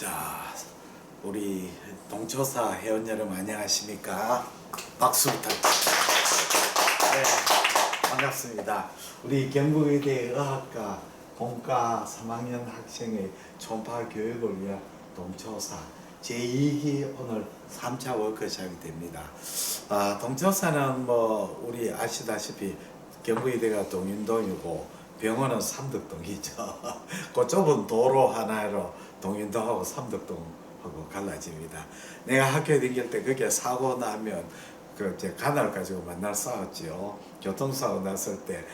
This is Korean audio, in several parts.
자, 우리 동초사 회원 여러분 안녕하십니까? 박수 부탁드립니다. 네, 반갑습니다. 우리 경북의대 의학과 본과 3학년 학생의 초음파 교육을 위한 동초사 제2기 오늘 3차 워크숍이 됩니다. 동초사는 우리 아시다시피 경북의대가 동인동이고 병원은 삼덕동이죠. 그 좁은 도로 하나로 동인동하고 삼덕동하고 갈라집니다. 내가 학교에 다닐 때 그게 사고 나면 제 가날 가지고 만날 싸웠지요. 교통사고 났을 때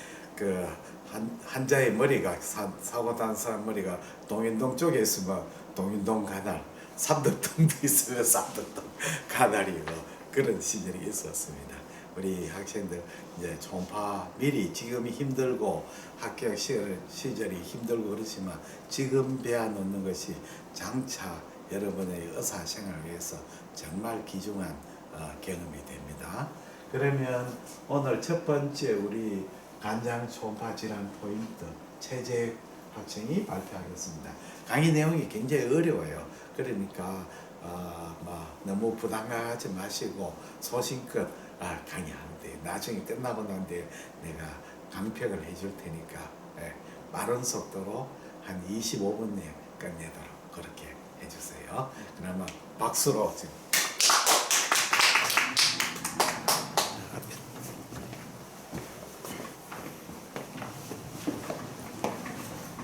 환자의 머리가 사고 난 사람 머리가 동인동 쪽에 있으면 동인동 가날, 삼덕동도 있으면 삼덕동 가날이고 그런 시절이 있었습니다. 우리 학생들 이제 초음파 미리 지금이 힘들고 학교 시절이 힘들고 그렇지만 지금 배워놓는 것이 장차 여러분의 의사생활을 위해서 정말 귀중한 경험이 됩니다. 그러면 오늘 첫 번째 우리 간장 초음파 질환 포인트 최재 학생이 발표하겠습니다. 강의 내용이 굉장히 어려워요. 그러니까 너무 부담하지 마시고 소신껏 강의하는데 나중에 끝나고 난 뒤에 내가 강평을 해줄 테니까 빠른 속도로 한 25분 내에 끝내도록 그렇게 해주세요. 그러면 박수로 지금.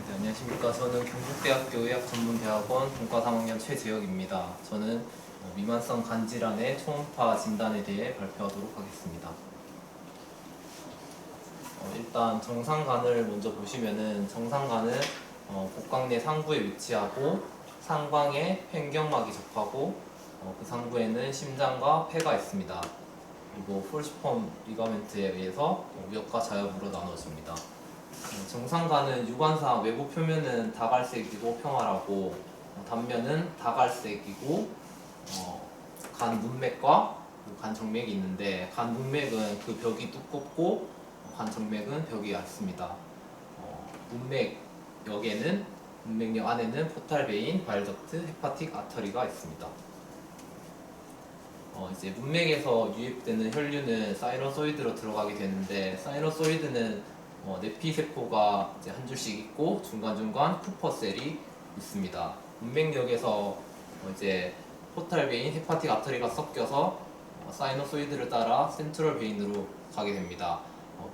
네, 안녕하십니까. 저는 경북대학교 의학전문대학원 본과 3학년 최재혁입니다. 저는 미만성 간질환의 초음파 진단에 대해 발표하도록 하겠습니다. 일단 정상간을 먼저 보시면은 정상간은 복강 내 상부에 위치하고 상방에 횡격막이 접하고 그 상부에는 심장과 폐가 있습니다. 그리고 폴시폼 리가멘트에 의해서 위협과 자협으로 나눠집니다. 정상간은 유관상 외부 표면은 다갈색이고 평활하고 단면은 다갈색이고 간 문맥과 간 정맥이 있는데 간 문맥은 그 벽이 두껍고 간 정맥은 벽이 얇습니다. 문맥역에는 문맥역 안에는 포탈 베인, 바일덕트, 헤파틱 아터리가 있습니다. 이제 문맥에서 유입되는 혈류는 사이너소이드로 들어가게 되는데 사이너소이드는 내피세포가 이제 한 줄씩 있고 중간중간 쿠퍼셀이 있습니다. 문맥역에서 이제 포탈 베인, 헤파틱 아터리가 섞여서 사이너소이드를 따라 센트럴 베인으로 가게 됩니다.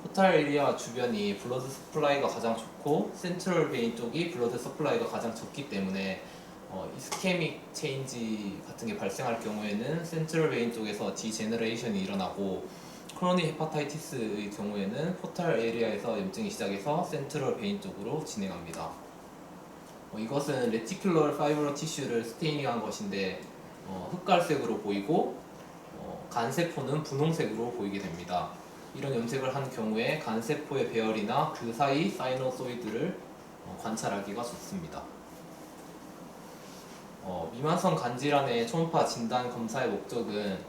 포탈 에리아 주변이 블러드 서플라이가 가장 좋고 센트럴 베인 쪽이 블러드 서플라이가 가장 적기 때문에 이스케믹 체인지 같은 게 발생할 경우에는 센트럴 베인 쪽에서 디제너레이션이 일어나고 크로닉 헤파타이티스의 경우에는 포탈 에리아에서 염증이 시작해서 센트럴 베인 쪽으로 진행합니다. 이것은 레티큘러 파이브러 티슈를 스테이닝한 것인데 흑갈색으로 보이고 간세포는 분홍색으로 보이게 됩니다. 이런 염색을 한 경우에 간세포의 배열이나 그 사이 사이너소이드를 관찰하기가 좋습니다. 미만성 간질환의 초음파 진단 검사의 목적은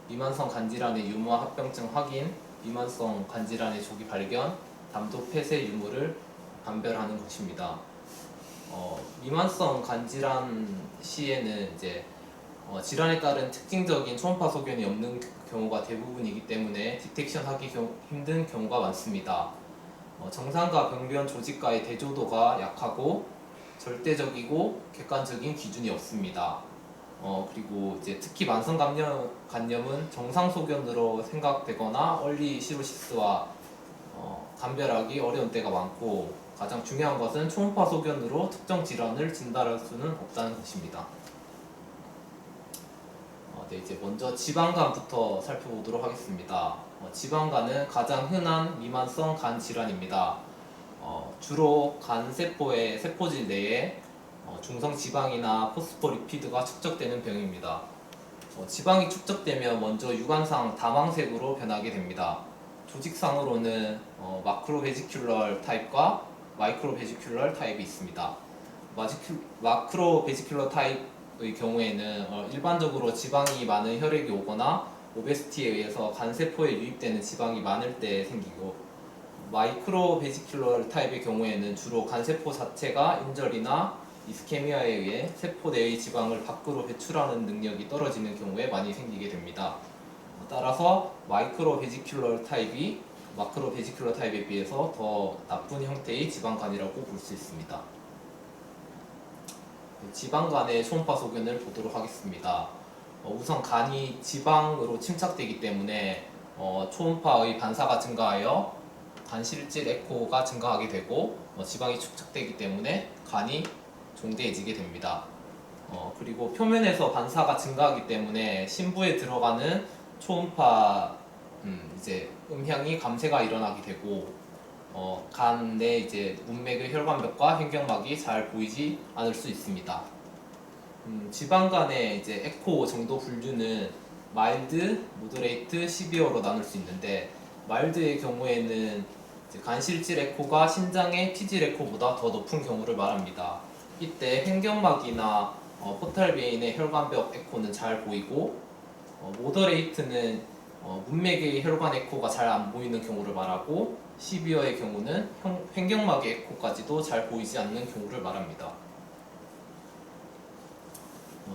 미만성 간질환의 유무와 합병증 확인, 미만성 간질환의 조기 발견, 담도 폐쇄 유무를 감별하는 것입니다. 미만성 간질환 시에는 이제 질환에 따른 특징적인 초음파 소견이 없는 경우가 대부분이기 때문에 디텍션하기 힘든 경우가 많습니다. 정상과 병변 조직과의 대조도가 약하고 절대적이고 객관적인 기준이 없습니다. 그리고 이제 특히 만성 간염은 정상 소견으로 생각되거나 얼리 시로시스와 감별하기 어려운 때가 많고 가장 중요한 것은 초음파 소견으로 특정 질환을 진단할 수는 없다는 것입니다. 네, 이제 먼저 지방간부터 살펴보도록 하겠습니다. 지방간은 가장 흔한 미만성 간 질환입니다. 주로 간세포의 세포질 내에 중성 지방이나 포스포리피드가 축적되는 병입니다. 지방이 축적되면 먼저 유관상 다망색으로 변하게 됩니다. 조직상으로는 마크로베지큘러 타입과 마이크로베지큘러 타입이 있습니다. 마크로베지큘러 타입의 경우에는 일반적으로 지방이 많은 혈액이 오거나 오베시티에 의해서 간세포에 유입되는 지방이 많을 때 생기고 마이크로베지큘러 타입의 경우에는 주로 간세포 자체가 인절이나 이스케미아에 의해 세포 내의 지방을 밖으로 배출하는 능력이 떨어지는 경우에 많이 생기게 됩니다. 따라서 마이크로 베지큘러 타입이 마크로 베지큘러 타입에 비해서 더 나쁜 형태의 지방간이라고 볼 수 있습니다. 지방간의 초음파 소견을 보도록 하겠습니다. 우선 간이 지방으로 침착되기 때문에 초음파의 반사가 증가하여 간실질 에코가 증가하게 되고 지방이 축적되기 때문에 간이 종대해지게 됩니다. 그리고 표면에서 반사가 증가하기 때문에 심부에 들어가는 초음파 이제 음향이 감쇄가 일어나게 되고 간 내 이제 문맥의 혈관벽과 횡격막이 잘 보이지 않을 수 있습니다. 지방간의 이제 에코 정도 분류는 마일드, 모더레이트, 시비어로 나눌 수 있는데 마일드의 경우에는 이제 간실질 에코가 신장의 피질 에코보다 더 높은 경우를 말합니다. 이때 횡격막이나 포탈 베인의 혈관벽 에코는 잘 보이고 모더레이트는 문맥의 혈관 에코가 잘 안 보이는 경우를 말하고 시비어의 경우는 횡격막의 에코까지도 잘 보이지 않는 경우를 말합니다.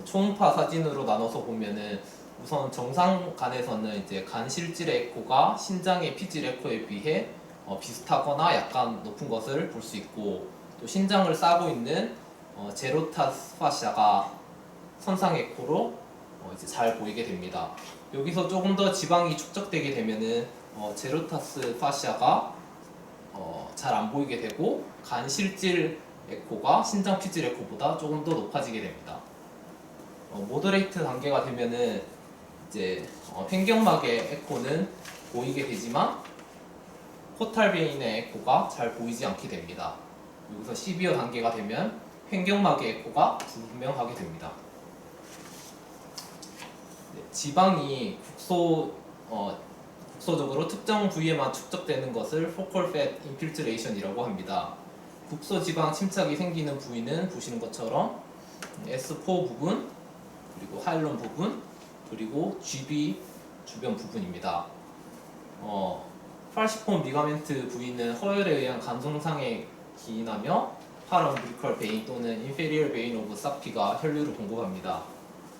초음파 사진으로 나눠서 보면은 우선 정상간에서는 이제 간 실질의 에코가 신장의 피질 에코에 비해 비슷하거나 약간 높은 것을 볼 수 있고 또 신장을 싸고 있는 제로타스 파시아가 선상 에코로 이제 잘 보이게 됩니다. 여기서 조금 더 지방이 축적되게 되면은 제로타스 파시아가 잘 안 보이게 되고 간 실질 에코가 신장 피질 에코보다 조금 더 높아지게 됩니다. 모더레이트 단계가 되면은 이제 횡격막의 에코는 보이게 되지만 포탈 베인의 에코가 잘 보이지 않게 됩니다. 여기서 시비어 단계가 되면 횡격막의 에코가 불분명하게 됩니다. 지방이 국소적으로 특정 부위에만 축적되는 것을 Focal Fat Infiltration이라고 합니다. 국소 지방 침착이 생기는 부위는 보시는 것처럼 S4 부분, 그리고 하일론 부분, 그리고 GB 주변 부분입니다. 팔시폰 리가멘트 부위는 허혈에 의한 간성상에 기인하며 파라움브리컬 베인 또는 인페리얼 베인 오브 사피가 혈류를 공급합니다.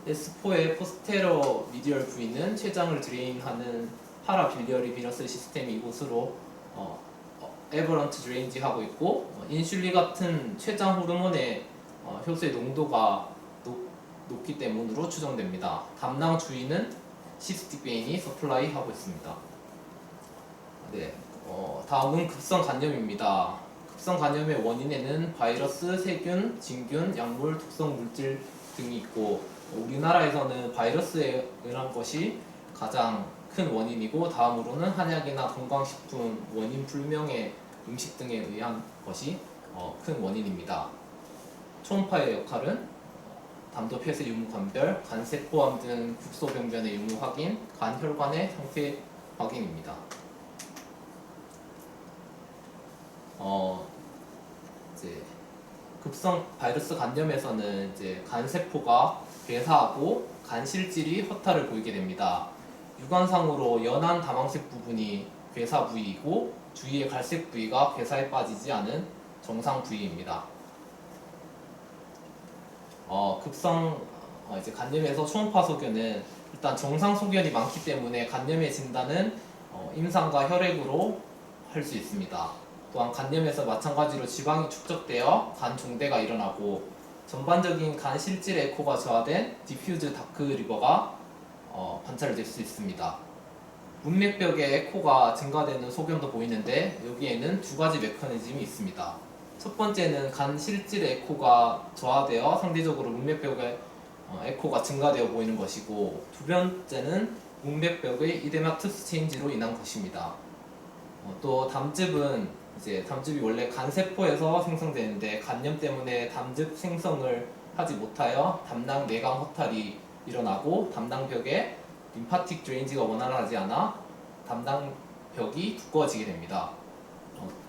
S4의 포스테러 미디얼 부위는 췌장을 드레인하는 파라빌리어리 비너스 시스템이 이곳으로 에버런트 드레인지하고 있고 인슐린 같은 췌장 호르몬의 효소의 농도가 높기 때문으로 추정됩니다. 담낭 주위는 시스틱 베인이 서플라이 하고 있습니다. 네, 다음은 급성 간염입니다. 급성 간염의 원인에는 바이러스, 세균, 진균, 약물, 독성 물질 등이 있고 우리나라에서는 바이러스에 의한 것이 가장 큰 원인이고 다음으로는 한약이나 건강식품, 원인 불명의 음식 등에 의한 것이 큰 원인입니다. 초음파의 역할은 담도 폐쇄 유무 감별, 간세포암 등 국소병변의 유무 확인, 간 혈관의 상태 확인입니다. 이제 급성 바이러스 간염에서는 이제 간세포가 괴사하고 간실질이 허탈을 보이게 됩니다. 육안상으로 연한 다망색 부분이 괴사 부위이고 주위의 갈색 부위가 괴사에 빠지지 않은 정상 부위입니다. 급성 이제 간염에서 초음파 소견은 일단 정상 소견이 많기 때문에 간염의 진단은 임상과 혈액으로 할 수 있습니다. 또한 간염에서 마찬가지로 지방이 축적되어 간 종대가 일어나고 전반적인 간 실질 에코가 저하된 디퓨즈 다크 리버가 관찰될 수 있습니다. 문맥벽의 에코가 증가되는 소견도 보이는데 여기에는 두 가지 메커니즘이 있습니다. 첫 번째는 간 실질 에코가 저하되어 상대적으로 문맥벽의 에코가 증가되어 보이는 것이고 두 번째는 문맥벽의 이데마투스 체인지로 인한 것입니다. 또 담즙은 담즙이 원래 간세포에서 생성되는데 간염 때문에 담즙 생성을 하지 못하여 담낭 내강 허탈이 일어나고 담낭벽에 림파틱 드레인지가 원활하지 않아 담낭벽이 두꺼워지게 됩니다.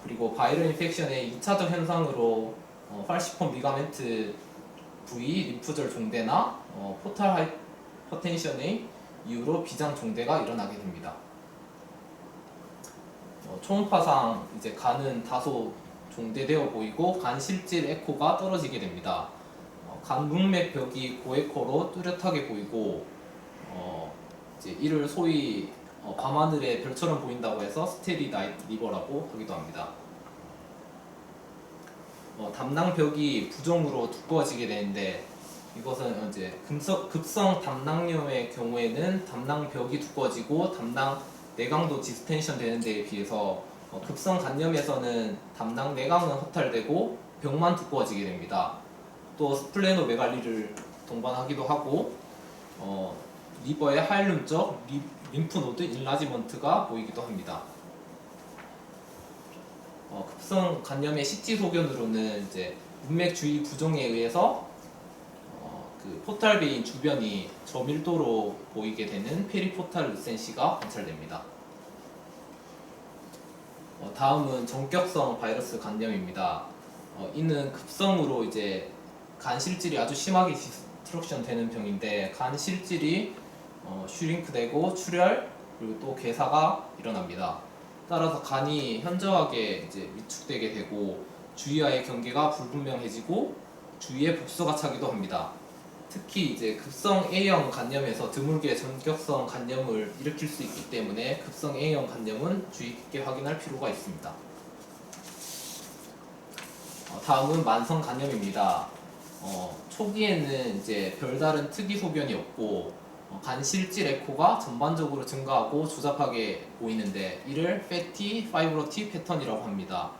그리고 바이럴 인펙션의 2차적 현상으로 팔시폰 리가멘트 부위 림프절 종대나 포탈 하이퍼텐션의 이유로 비장 종대가 일어나게 됩니다. 초음파상 간은 다소 종대되어 보이고 간 실질 에코가 떨어지게 됩니다. 간 문맥 벽이 고에코로 뚜렷하게 보이고 이제 이를 소위 밤하늘의 별처럼 보인다고 해서 스테리 나이트 리버라고 하기도 합니다. 담낭벽이 부종으로 두꺼워지게 되는데 이것은 이제 급성 담낭염의 경우에는 담낭벽이 두꺼워지고 담낭 내강도 디스텐션 되는 데에 비해서 급성 간염에서는 담낭 내강은 허탈되고 벽만 두꺼워지게 됩니다. 또 스플레노메갈리를 동반하기도 하고 리버의 하일룸적 림프노드 인라지먼트가 보이기도 합니다. 급성 간염의 CT 소견으로는 이제 문맥 주위 부종에 의해서 그 포탈 베인 주변이 저밀도로 보이게 되는 페리포탈 루센시가 관찰됩니다. 다음은 전격성 바이러스 간염입니다. 이는 급성으로 이제 간 실질이 아주 심하게 디스트럭션 되는 병인데 간 실질이 슈링크되고 출혈 그리고 또 괴사가 일어납니다. 따라서 간이 현저하게 이제 위축되게 되고 주위와의 경계가 불분명해지고 주위에 복수가 차기도 합니다. 특히 이제 급성 A형 간염에서 드물게 전격성 간염을 일으킬 수 있기 때문에 급성 A형 간염은 주의 깊게 확인할 필요가 있습니다. 다음은 만성 간염입니다. 초기에는 이제 별다른 특이 소견이 없고 간 실질 에코가 전반적으로 증가하고 조잡하게 보이는데 이를 fatty fibrotic 패턴이라고 합니다.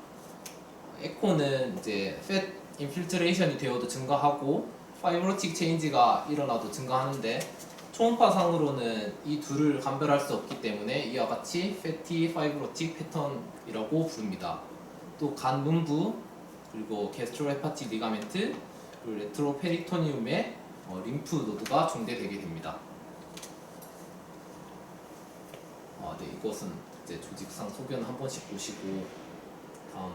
에코는 이제 fat infiltration이 되어도 증가하고 파이브로틱 체인지가 일어나도 증가하는데 초음파상으로는 이 둘을 감별할 수 없기 때문에 이와 같이 fatty fibrotic 패턴이라고 부릅니다. 또 간 문부 그리고 게스트로헤파틱 리가멘트 그리고 레트로페리토니움의 림프 노드가 종대되게 됩니다. 네, 이것은 이제 조직상 소견 한 번씩 보시고 다음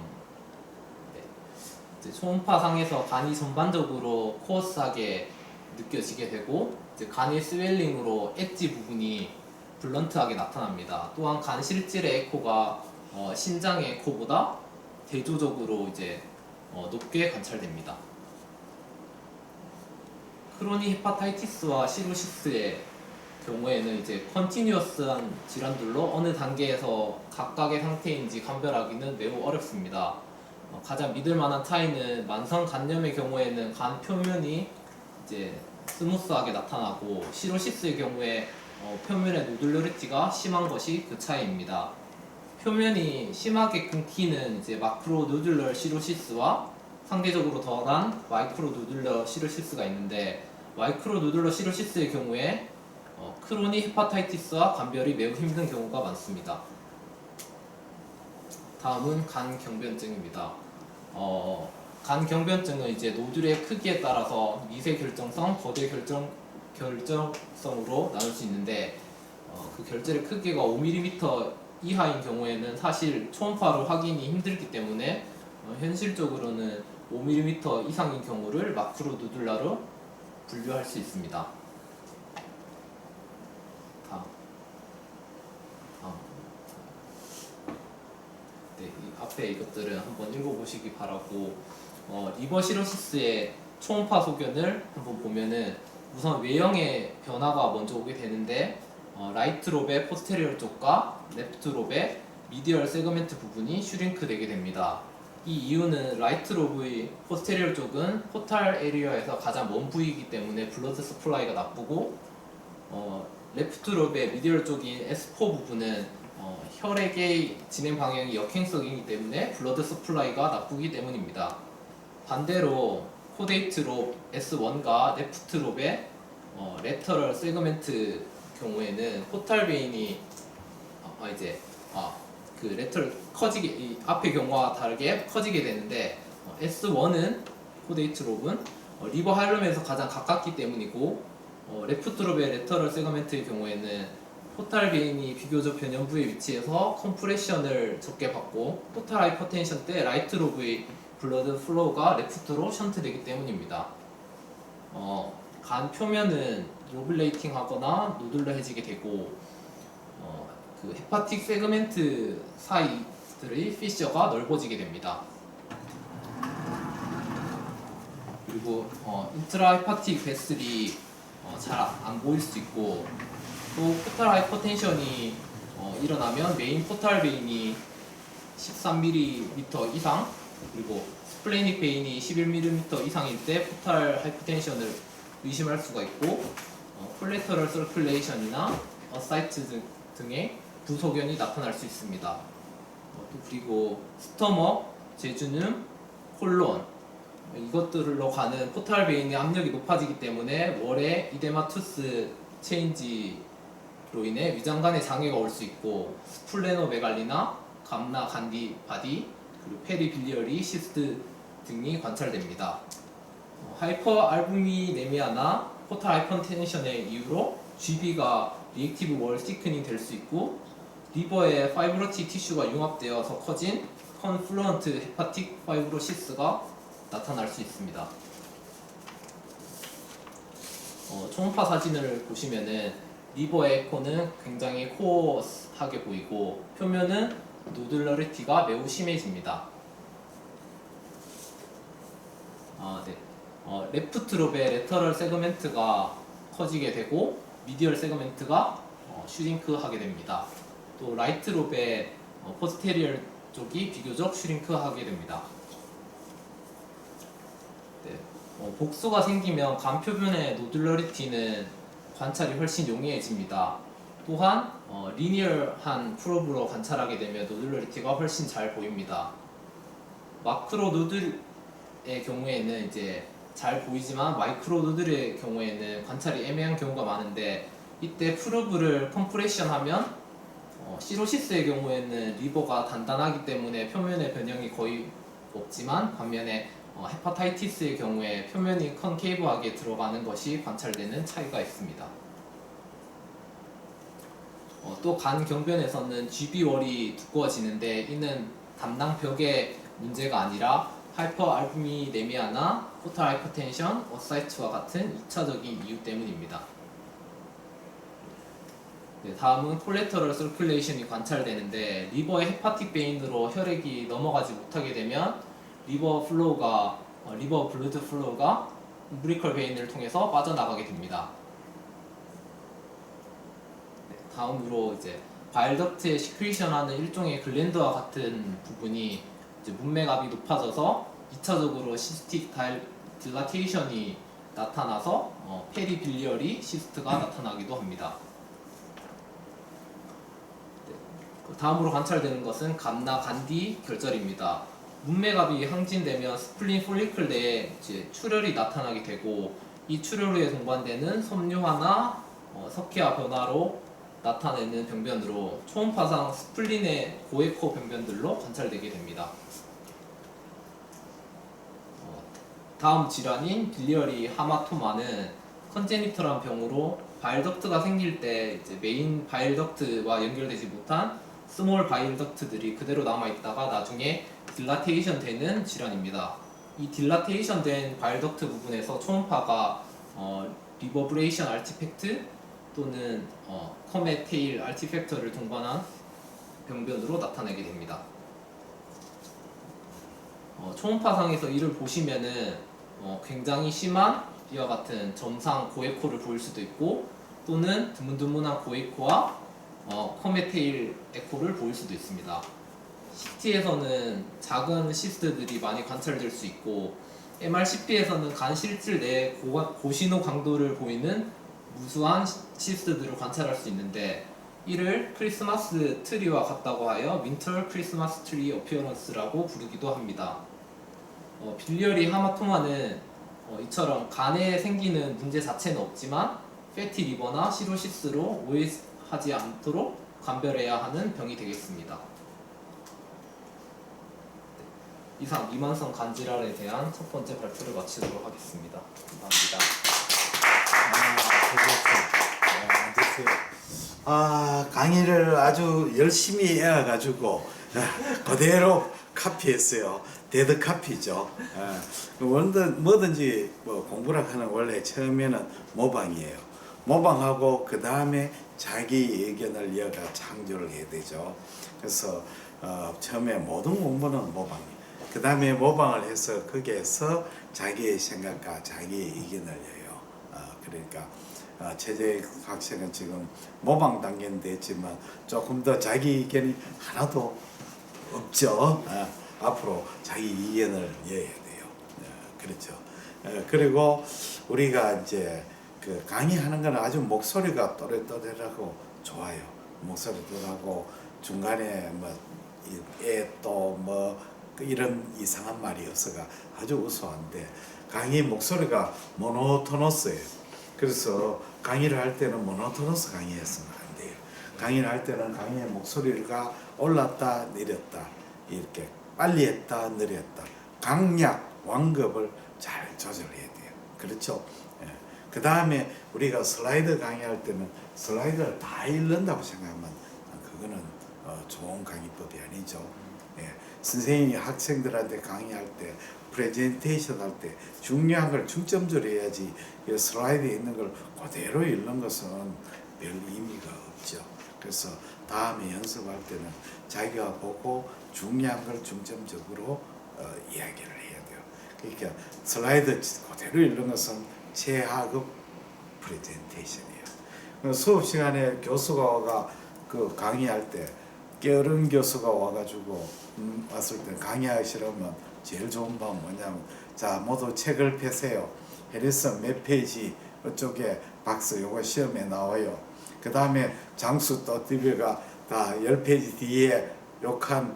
이제 초음파상에서 간이 전반적으로 코어스하게 느껴지게 되고 이제 간의 스웰링으로 엣지 부분이 블런트하게 나타납니다. 또한 간 실질의 에코가 신장의 에코보다 대조적으로 이제 높게 관찰됩니다. 크로니 헤파타이티스와 시로시스의 경우에는 이제 컨티뉴어스한 질환들로 어느 단계에서 각각의 상태인지 감별하기는 매우 어렵습니다. 가장 믿을 만한 차이는 만성 간염의 경우에는 간 표면이 이제 스무스하게 나타나고 시로시스의 경우에 표면의 노듈러리티가 심한 것이 그 차이입니다. 표면이 심하게 끊기는 이제 마크로 노듈러 시로시스와 상대적으로 덜한 마이크로 노듈러 시로시스가 있는데 마이크로 노듈러 시로시스의 경우에 크로니 헤파타이티스와 감별이 매우 힘든 경우가 많습니다. 다음은 간 경변증입니다. 간 경변증은 이제 노듈의 크기에 따라서 미세 결정성, 거대 결정성으로 나눌 수 있는데 그 결절의 크기가 5mm 이하인 경우에는 사실 초음파로 확인이 힘들기 때문에 현실적으로는 5mm 이상인 경우를 마크로 노듈라로 분류할 수 있습니다. 네, 이 앞에 이것들은 한번 읽어보시기 바라고 리버 시로시스의 초음파 소견을 한번 보면은 우선 외형의 변화가 먼저 오게 되는데 라이트 롭의 포스테리얼 쪽과 레프트 롭의 미디얼 세그멘트 부분이 슈링크 되게 됩니다. 이 이유는 라이트 롭의 포스테리얼 쪽은 포탈 에리어에서 가장 먼 부위이기 때문에 블러드 서플라이가 나쁘고 레프트 롭의 미디얼 쪽인 S4 부분은 혈액의 진행 방향이 역행성이기 때문에 블러드 서플라이가 나쁘기 때문입니다. 반대로 코데이트 롭 S1과 레프트 롭의 레터럴 세그멘트 경우에는 포탈 베인이 그 레터럴 커지게 이 앞의 경우와 다르게 커지게 되는데 S1은 코데이트 롭은 리버 하일럼에서 가장 가깝기 때문이고 레프트 롭의 레터럴 세그멘트의 경우에는 포탈 베인이 비교적 변연부에 위치해서 컴프레션을 적게 받고 포탈 하이퍼텐션 때 라이트 롭의 블러드 플로우가 레프트로 션트되기 때문입니다. 간 표면은 로블레이팅 하거나 노듈러해지게 되고 그 헤파틱 세그멘트 사이들의 피셔가 넓어지게 됩니다. 그리고 인트라 헤파틱 베슬이 잘 안 보일 수 있고, 또 포탈 하이퍼텐션이 일어나면 메인 포탈 베인이 13mm 이상, 그리고 스플레닉 베인이 11mm 이상일 때 포탈 하이퍼텐션을 의심할 수가 있고, 콜레터럴 서큘레이션이나 어사이트 등의 부소견이 나타날 수 있습니다. 또 그리고 스토머, 제주눔, 콜론, 이것들로 가는 포탈 베인의 압력이 높아지기 때문에 월의 이데마투스 체인지로 인해 위장관에 장애가 올 수 있고, 스플레노메갈리나 감나 간디 바디, 그리고 페리빌리어리 시스트 등이 관찰됩니다. 하이퍼 알부미네미아나 포탈 하이퍼텐션의 이유로 GB가 리액티브 월 시크닝 될 수 있고, 리버에 파이브로틱 티슈가 융합되어서 커진 컨플루언트 헤파틱 파이브로시스가 나타날 수 있습니다. 초음파 사진을 보시면은 리버 에코는 굉장히 코어하게 보이고, 표면은 노듈러리티가 매우 심해집니다. 레프트 롭의 레터럴 세그멘트가 커지게 되고, 미디얼 세그멘트가 슈링크하게 됩니다. 또 라이트 롭의 포스테리얼 쪽이 비교적 슈링크하게 됩니다. 복수가 생기면 간 표면의 노듈러리티는 관찰이 훨씬 용이해집니다. 또한 리니얼한 프로브로 관찰하게 되면 노듈러리티가 훨씬 잘 보입니다. 마크로 누들의 경우에는 이제 잘 보이지만, 마이크로 누들의 경우에는 관찰이 애매한 경우가 많은데, 이때 프로브를 컴프레션하면 시로시스의 경우에는 리버가 단단하기 때문에 표면의 변형이 거의 없지만, 반면에 헤파타이티스의 경우에 표면이 컨케이브하게 들어가는 것이 관찰되는 차이가 있습니다. 또 간 경변에서는 GB월이 두꺼워지는데, 이는 담낭벽의 문제가 아니라 하이퍼알부미네미아나 포탈 하이퍼텐션, 어사이트와 같은 2차적인 이유 때문입니다. 다음은 콜레터럴 서큘레이션이 관찰되는데, 리버의 헤파틱 베인으로 혈액이 넘어가지 못하게 되면 리버 블루드 플로우가 umbilical 베인을 통해서 빠져나가게 됩니다. 다음으로 이제 바일덕트에 시크리션하는 일종의 글랜드와 같은 부분이 이제 문맥압이 높아져서 2차적으로 시스틱 딜라테이션이 나타나서 페리빌리어리 시스트가 나타나기도 합니다. 다음으로 관찰되는 것은 감나 간디 결절입니다. 문맥압이 항진되면 스플린 폴리클 내에 이제 출혈이 나타나게 되고, 이 출혈에 동반되는 섬유화나 석회화 변화로 나타내는 병변으로 초음파상 스플린의 고에코 병변들로 관찰되게 됩니다. 다음 질환인 빌리어리 하마토마는 컨제니털한 병으로 바일덕트가 생길 때 이제 메인 바일덕트와 연결되지 못한 스몰 바일덕트들이 그대로 남아있다가 나중에 딜라테이션 되는 질환입니다. 이 딜라테이션 된 바일덕트 부분에서 초음파가 리버브레이션 아티팩트 또는 커메테일 아티팩터를 동반한 병변으로 나타내게 됩니다. 초음파상에서 이를 보시면은 굉장히 심한 이와 같은 점상 고에코를 보일 수도 있고, 또는 드문드문한 고에코와 커메테일 에코를 보일 수도 있습니다. CT에서는 작은 시스트들이 많이 관찰될 수 있고, MRCP에서는 간 실질 내에 고신호 강도를 보이는 무수한 시스트들을 관찰할 수 있는데, 이를 크리스마스 트리와 같다고 하여 윈터 크리스마스 트리 어피어런스라고 부르기도 합니다. 빌리어리 하마토마는 이처럼 간에 생기는 문제 자체는 없지만 패티 리버나 시로시스로 오해하지 않도록 감별해야 하는 병이 되겠습니다. 이상 미만성 간질환에 대한 첫 번째 발표를 마치도록 하겠습니다. 감사합니다. 강의를 아주 열심히 해가지고 그대로 카피했어요. 데드 카피죠. 뭐든지 공부를 하는 원래 처음에는 모방이에요. 모방하고 그 다음에 자기 의견을 이어가 창조를 해야 되죠. 그래서 처음에 모든 공부는 모방이에요. 그 다음에 모방을 해서 거기에서 자기의 생각과 자기의 의견을 내요. 그러니까 최재 학생은 지금 모방 단계는 됐지만 조금 더 자기 의견이 하나도 없죠. 앞으로 자기 의견을 내야 돼요. 그렇죠. 그리고 우리가 이제 그 강의하는 건 아주 목소리가 또래또래하고 좋아요. 목소리도 하고 중간에 뭐또뭐 이런 이상한 말이 없어가 아주 우수한데 강의 목소리가 모노토너스예요. 그래서 강의를 할 때는 모노토너스 강의했으면 안 돼요. 강의를 할 때는 강의의 목소리가 올랐다 내렸다 이렇게 빨리 했다 느렸다 강약 완급을 잘 조절해야 돼요. 그렇죠? 그 다음에 우리가 슬라이드 강의할 때는 슬라이드를 다 읽는다고 생각하면 그거는 좋은 강의법이 아니죠. 선생님이 학생들한테 강의할 때 프레젠테이션 할 때 중요한 걸 중점적으로 해야지 슬라이드에 있는 걸 그대로 읽는 것은 별 의미가 없죠. 그래서 다음에 연습할 때는 자기가 보고 중요한 걸 중점적으로 이야기를 해야 돼요. 그러니까 슬라이드 그대로 읽는 것은 최하급 프레젠테이션이에요. 수업 시간에 교수가 그 강의할 때 깨어른 교수가 와가지고 왔을 때 강의하시려면 제일 좋은 방법은 뭐냐면 자 모두 책을 펴세요. 해리슨 몇 페이지 이쪽에 박스 요거 시험에 나와요. 그 다음에 장수 또 TV가 다 10페이지 뒤에 욕한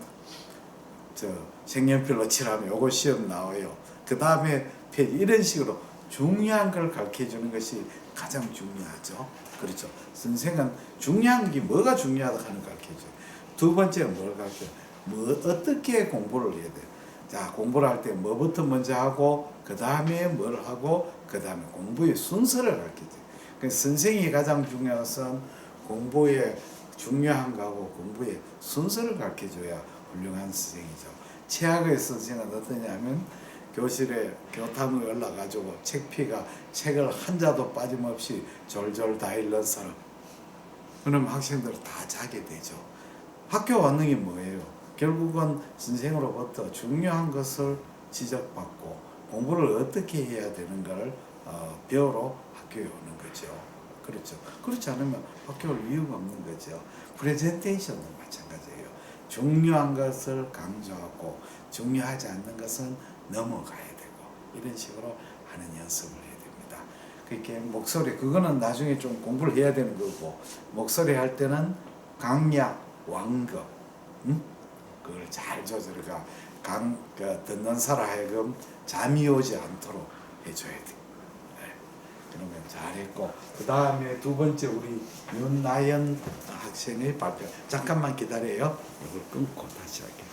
색연필로 칠하면 요거 시험 나와요. 그 다음에 페이지 이런 식으로 중요한 걸 가르쳐 주는 것이 가장 중요하죠. 그렇죠. 선생은 중요한 게 뭐가 중요하다 하는 걸 가르쳐 줘요. 두 번째는 뭘 가르쳐요? 어떻게 공부를 해야 돼요? 자, 공부를 할 때 뭐부터 먼저 하고 그 다음에 뭘 하고 그 다음에 공부의 순서를 가르쳐줘요. 그래서 선생이 가장 중요한 것은 공부의 중요한 거하고 공부의 순서를 가르쳐줘야 훌륭한 선생이죠. 최악의 선생은 어떠냐면 교실에 교탁을 올라가지고 책피가 책을 한 자도 빠짐없이 졸졸 다 읽는 사람. 그럼 학생들은 다 자게 되죠. 학교 왔는 게 뭐예요? 결국은 선생으로부터 중요한 것을 지적받고 공부를 어떻게 해야 되는 걸 배우러 학교에 오는 거죠. 그렇죠. 그렇지 않으면 학교 올 이유가 없는 거죠. 프레젠테이션도 마찬가지예요. 중요한 것을 강조하고 중요하지 않는 것은 넘어가야 되고 이런 식으로 하는 연습을 해야 됩니다. 그렇게 목소리 그거는 나중에 좀 공부를 해야 되는 거고 목소리 할 때는 강약 완급 그걸 잘 조절해가 듣는 사람 하여금 잠이 오지 않도록 해줘야 돼. 그러면 잘했고 그 다음에 두 번째 우리 윤나연 학생의 발표 잠깐만 기다려요. 이걸 끊고 다시 할게요.